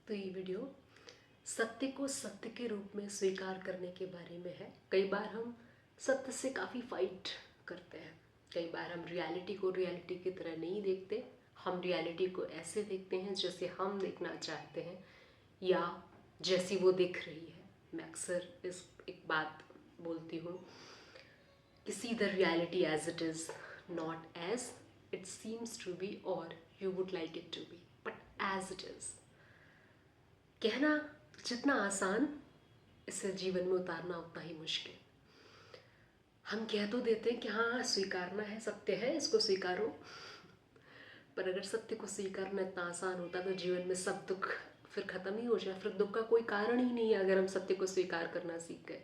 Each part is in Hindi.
तो ये वीडियो सत्य को सत्य के रूप में स्वीकार करने के बारे में है। कई बार हम सत्य से काफ़ी फाइट करते हैं। कई बार हम रियलिटी को रियलिटी की तरह नहीं देखते। हम रियलिटी को ऐसे देखते हैं जैसे हम देखना चाहते हैं या जैसी वो दिख रही है। मैं अक्सर एक बात बोलती हूँ कि see the reality as it is, not as it seems to be और you would like it to be, but as it is. कहना जितना आसान, इसे जीवन में उतारना उतना ही मुश्किल। हम कह तो देते हैं कि हाँ स्वीकारना है, सत्य है, इसको स्वीकारो, पर अगर सत्य को स्वीकारना इतना आसान होता तो जीवन में सब दुख फिर ख़त्म ही हो जाए। फिर दुख का कोई कारण ही नहीं है अगर हम सत्य को स्वीकार करना सीख गए,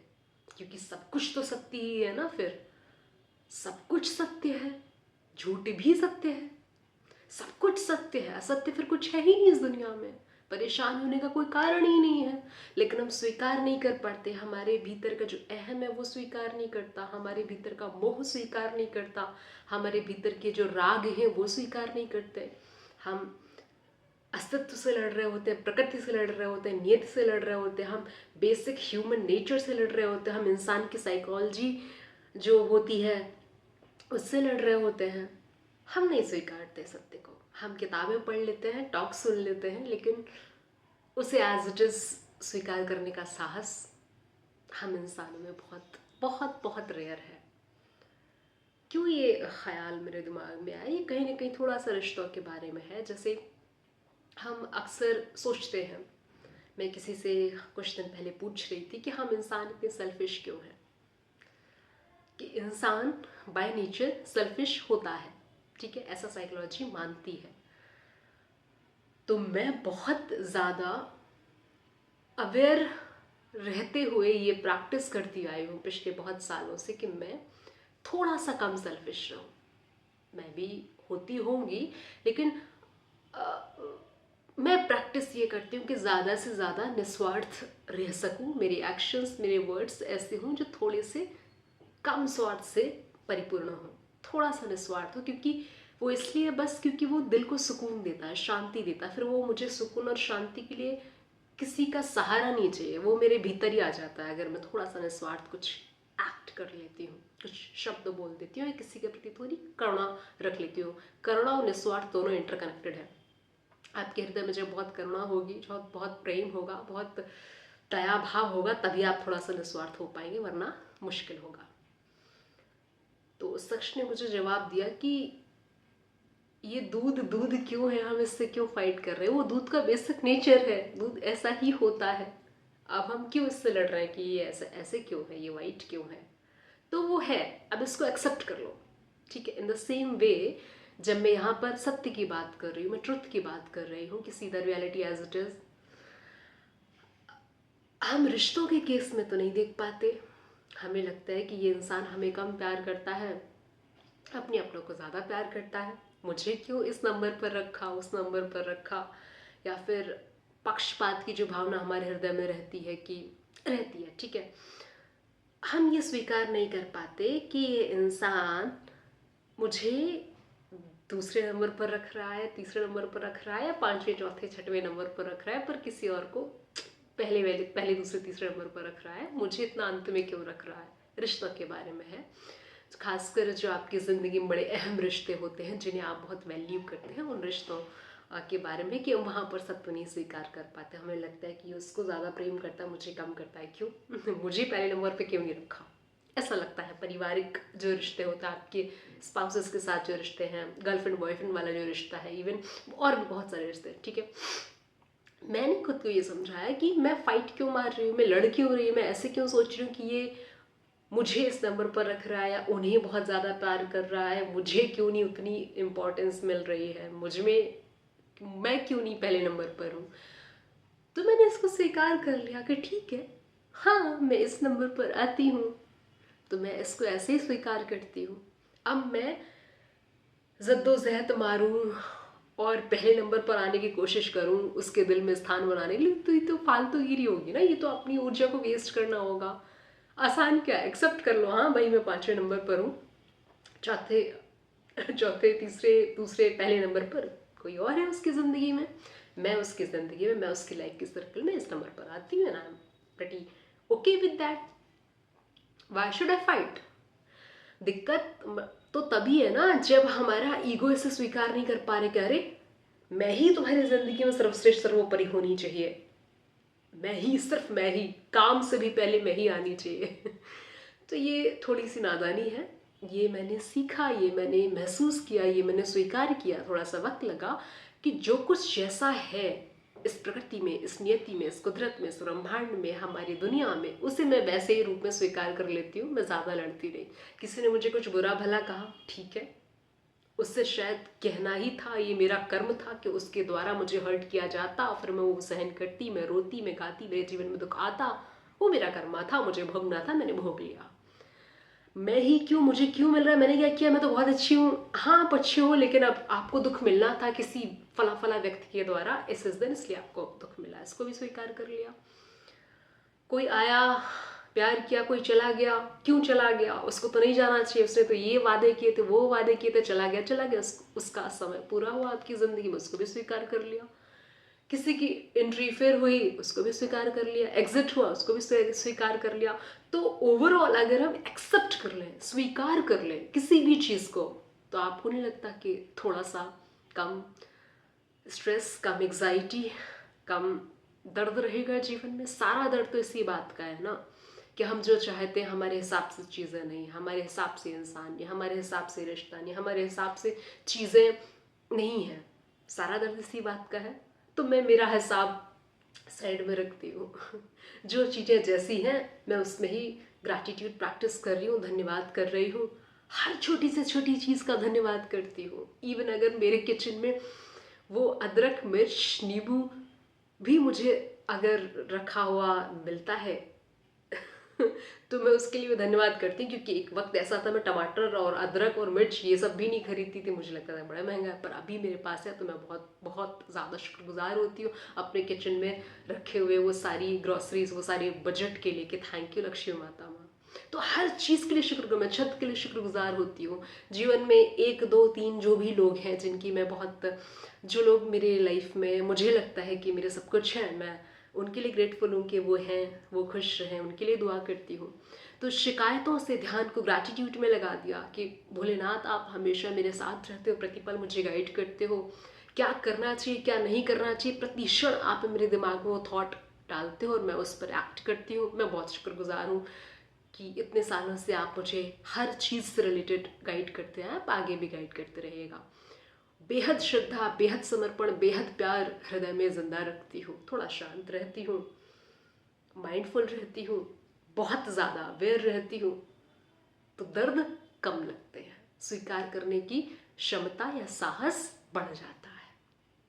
क्योंकि सब कुछ तो सत्य ही है ना। फिर सब कुछ सत्य है, झूठ भी सत्य है, सब कुछ सत्य है। असत्य फिर कुछ है ही नहीं इस दुनिया में। परेशान होने का कोई कारण ही नहीं है, लेकिन हम स्वीकार नहीं कर पाते। हमारे भीतर का जो अहम है वो स्वीकार नहीं करता, हमारे भीतर का मोह स्वीकार नहीं करता, हमारे भीतर के जो राग हैं वो स्वीकार नहीं करते। हम अस्तित्व से लड़ रहे होते हैं, प्रकृति से लड़ रहे होते हैं, नियति से लड़ रहे होते हैं, हम बेसिक ह्यूमन नेचर से लड़ रहे होते हैं, हम इंसान की साइकोलॉजी जो होती है उससे लड़ रहे होते हैं। हम नहीं स्वीकारते सत्य को। हम किताबें पढ़ लेते हैं, टॉक सुन लेते हैं, लेकिन उसे एज इट इज़ स्वीकार करने का साहस हम इंसानों में बहुत बहुत बहुत रेयर है। क्यों ये ख्याल मेरे दिमाग में आया? ये कहीं ना कहीं थोड़ा सा रिश्तों के बारे में है। जैसे हम अक्सर सोचते हैं, मैं किसी से कुछ दिन पहले पूछ रही थी कि हम इंसान इतने सेल्फिश क्यों हैं, कि इंसान बाय नेचर सेल्फिश होता है, ठीक है, ऐसा साइकोलॉजी मानती है। तो मैं बहुत ज़्यादा अवेयर रहते हुए ये प्रैक्टिस करती आई हूँ पिछले बहुत सालों से कि मैं थोड़ा सा कम सेल्फिश रहूँ। मैं भी होती होंगी, लेकिन मैं प्रैक्टिस ये करती हूँ कि ज़्यादा से ज़्यादा निस्वार्थ रह सकूँ। मेरे एक्शंस, मेरे वर्ड्स ऐसे हों जो थोड़े से कम स्वार्थ से परिपूर्ण हो, थोड़ा सा निस्वार्थ हो। क्योंकि वो इसलिए बस क्योंकि वो दिल को सुकून देता है, शांति देता है। फिर वो मुझे सुकून और शांति के लिए किसी का सहारा नहीं चाहिए, वो मेरे भीतर ही आ जाता है अगर मैं थोड़ा सा निस्वार्थ कुछ एक्ट कर लेती हूँ, कुछ शब्द बोल देती हूँ या किसी के प्रति थोड़ी करुणा रख लेती हूँ। करुणा और निस्वार्थ दोनों इंटरकनेक्टेड है। आपके हृदय में जब बहुत करुणा होगी, बहुत बहुत प्रेम होगा, बहुत दया भाव होगा, तभी आप थोड़ा सा निस्वार्थ हो पाएंगे, वरना मुश्किल होगा। तो उस शख्स ने मुझे जवाब दिया कि ये दूध दूध क्यों है, हम इससे क्यों फाइट कर रहे हैं? वो दूध का बेसिक नेचर है, दूध ऐसा ही होता है। अब हम क्यों इससे लड़ रहे हैं कि ये ऐसा ऐसे क्यों है, ये वाइट क्यों है? तो वो है, अब इसको एक्सेप्ट कर लो, ठीक है। इन द सेम वे जब मैं यहाँ पर सत्य की बात कर रही हूँ, मैं ट्रुथ की बात कर रही हूँ कि see the reality as it is, हम रिश्तों के केस में तो नहीं देख पाते। हमें लगता है कि ये इंसान हमें कम प्यार करता है, अपने अपनों को ज़्यादा प्यार करता है, मुझे क्यों इस नंबर पर रखा, उस नंबर पर रखा। या फिर पक्षपात की जो भावना हमारे हृदय में रहती है कि रहती है, ठीक है। हम ये स्वीकार नहीं कर पाते कि ये इंसान मुझे दूसरे नंबर पर रख रहा है, तीसरे नंबर पर रख रहा है, या पांचवें चौथे छठवें नंबर पर रख रहा है, पर किसी और को पहले दूसरे तीसरे नंबर पर रख रहा है। मुझे इतना अंत में क्यों रख रहा है? रिश्तों के बारे में है, खासकर जो आपकी ज़िंदगी में बड़े अहम रिश्ते होते हैं, जिन्हें आप बहुत वैल्यू करते हैं, उन रिश्तों के बारे में कि वहाँ पर सत्य नहीं स्वीकार कर पाते। हमें लगता है कि उसको ज़्यादा प्रेम करता है, मुझे कम करता है, क्यों मुझे पहले नंबर पे क्यों नहीं रखा? ऐसा लगता है। पारिवारिक जो रिश्ते होते हैं, आपके स्पाउसेस के साथ जो रिश्ते हैं, गर्लफ्रेंड बॉयफ्रेंड वाला जो रिश्ता है, इवन और भी बहुत सारे रिश्ते हैं, ठीक है। मैंने खुद को ये समझाया कि मैं फाइट क्यों मार रही हूँ, मैं लड़ क्यों रही हूँ, मैं ऐसे क्यों सोच रही हूँ कि ये मुझे इस नंबर पर रख रहा है या उन्हें बहुत ज़्यादा प्यार कर रहा है, मुझे क्यों नहीं उतनी इम्पोर्टेंस मिल रही है, मुझ में मैं क्यों नहीं पहले नंबर पर हूँ। तो मैंने इसको स्वीकार कर लिया कि ठीक है, हाँ मैं इस नंबर पर आती हूँ, तो मैं इसको ऐसे ही स्वीकार करती हूँ। अब मैं जद्दोजहद मारूँ और पहले नंबर पर आने की कोशिश करूँ उसके दिल में स्थान बनाने के लिए, तो ये तो फालतूगिरी होगी ना, ये तो अपनी ऊर्जा को वेस्ट करना होगा। आसान क्या, एक्सेप्ट कर लो, हाँ भाई मैं पांचवें नंबर पर हूँ, चौथे चौथे तीसरे दूसरे पहले नंबर पर कोई और है उसकी ज़िंदगी में, मैं उसकी ज़िंदगी में, मैं उसकी लाइफ की सर्कल में इस नंबर पर आती हूँ and I am pretty okay with that. Why should I fight? दिक्कत तो तभी है ना जब हमारा ईगो इसे स्वीकार नहीं कर पा रहे कि अरे मैं ही तुम्हारी जिंदगी में सर्वश्रेष्ठ सर्वोपरि होनी चाहिए, मैं ही, सिर्फ मैं ही, काम से भी पहले मैं ही आनी चाहिए। तो ये थोड़ी सी नादानी है। ये मैंने सीखा, ये मैंने महसूस किया, ये मैंने स्वीकार किया, थोड़ा सा वक्त लगा कि जो कुछ जैसा है इस प्रकृति में, इस नियति में, इस कुदरत में, इस ब्रह्मांड में, हमारी दुनिया में, उसे मैं वैसे ही रूप में स्वीकार कर लेती हूँ। मैं ज़्यादा लड़ती नहीं। किसी ने मुझे कुछ बुरा भला कहा, ठीक है, उससे शायद कहना ही था, ये मेरा कर्म था कि उसके द्वारा मुझे हर्ट किया जाता, फिर मैं वो सहन करती, मैं रोती, मैं गाती, मेरे जीवन में दुख आता, वो मेरा कर्म था, मुझे भोगना था, मैंने भोग लिया। मैं ही क्यों, मुझे क्यों मिल रहा है, मैंने क्या किया, मैं तो बहुत अच्छी हूँ। हाँ आप अच्छे हो, लेकिन अब आपको दुख मिलना था किसी फला फला व्यक्ति के द्वारा इस दिन, इसलिए आपको दुख मिला, इसको भी स्वीकार कर लिया। कोई आया, प्यार किया, कोई चला गया, क्यों चला गया, उसको तो नहीं जाना चाहिए, उसने तो ये वादे किए थे, वो वादे किए थे, चला गया, चला गया, उसका समय पूरा हुआ आपकी ज़िंदगी में, उसको भी स्वीकार कर लिया। किसी की एंट्री फेयर हुई, उसको भी स्वीकार कर लिया, एग्जिट हुआ, उसको भी स्वीकार कर लिया। तो ओवरऑल अगर हम एक्सेप्ट कर लें, स्वीकार कर लें किसी भी चीज़ को, तो आपको नहीं लगता कि थोड़ा सा कम स्ट्रेस, कम एग्जाइटी, कम दर्द रहेगा जीवन में? सारा दर्द तो इसी बात का है ना कि हम जो चाहते हैं हमारे हिसाब से चीज़ें नहीं, हमारे हिसाब से इंसान नहीं, हमारे हिसाब से रिश्ता नहीं, हमारे हिसाब से चीज़ें नहीं है। सारा दर्द इसी बात का है। तो मैं मेरा हिसाब साइड में रखती हूँ। जो चीज़ें जैसी हैं मैं उसमें ही ग्रैटिट्यूड प्रैक्टिस कर रही हूँ, धन्यवाद कर रही हूँ। हर छोटी से छोटी चीज़ का धन्यवाद करती हूँ। इवन अगर मेरे किचन में वो अदरक, मिर्च, नींबू भी मुझे अगर रखा हुआ मिलता है तो मैं उसके लिए धन्यवाद करती हूँ, क्योंकि एक वक्त ऐसा था मैं टमाटर और अदरक और मिर्च ये सब भी नहीं खरीदती थी, मुझे लगता था बड़ा महंगा है, पर अभी मेरे पास है तो मैं बहुत बहुत ज़्यादा शुक्रगुजार होती हूँ अपने किचन में रखे हुए वो सारी ग्रॉसरीज, वो सारे बजट के लिए कि थैंक यू लक्ष्मी माता माँ। तो हर चीज़ के लिए शुक्र, मैं छत के लिए शुक्रगुजार होती हूँ। जीवन में एक दो तीन जो भी लोग हैं जिनकी मैं बहुत, जो लोग मेरे लाइफ में मुझे लगता है कि मेरे सब कुछ है, मैं उनके लिए ग्रेटफुल हूँ कि वो हैं, वो खुश रहें, उनके लिए दुआ करती हूँ। तो शिकायतों से ध्यान को ग्रैटिट्यूड में लगा दिया कि भोलेनाथ आप हमेशा मेरे साथ रहते हो, प्रतिपल मुझे गाइड करते हो, क्या करना चाहिए क्या नहीं करना चाहिए, प्रतिक्षण आप मेरे दिमाग में वो थॉट डालते हो और मैं उस पर एक्ट करती हूँ। मैं बहुत शुक्रगुजार हूँ कि इतने सालों से आप मुझे हर चीज़ से रिलेटेड गाइड करते हैं, आप आगे भी गाइड करते रहिएगा। बेहद श्रद्धा, बेहद समर्पण, बेहद प्यार हृदय में जिंदा रखती हूँ। थोड़ा शांत रहती हूँ, माइंडफुल रहती हूँ, बहुत ज़्यादा अवेयर रहती हूँ, तो दर्द कम लगते हैं, स्वीकार करने की क्षमता या साहस बढ़ जाता है।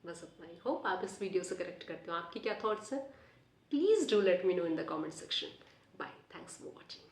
बस इतना ही। होप आप इस वीडियो से करेक्ट करते हो। आपकी क्या थॉट्स हैं? Please do let me know in the comment section. Bye, thanks for watching.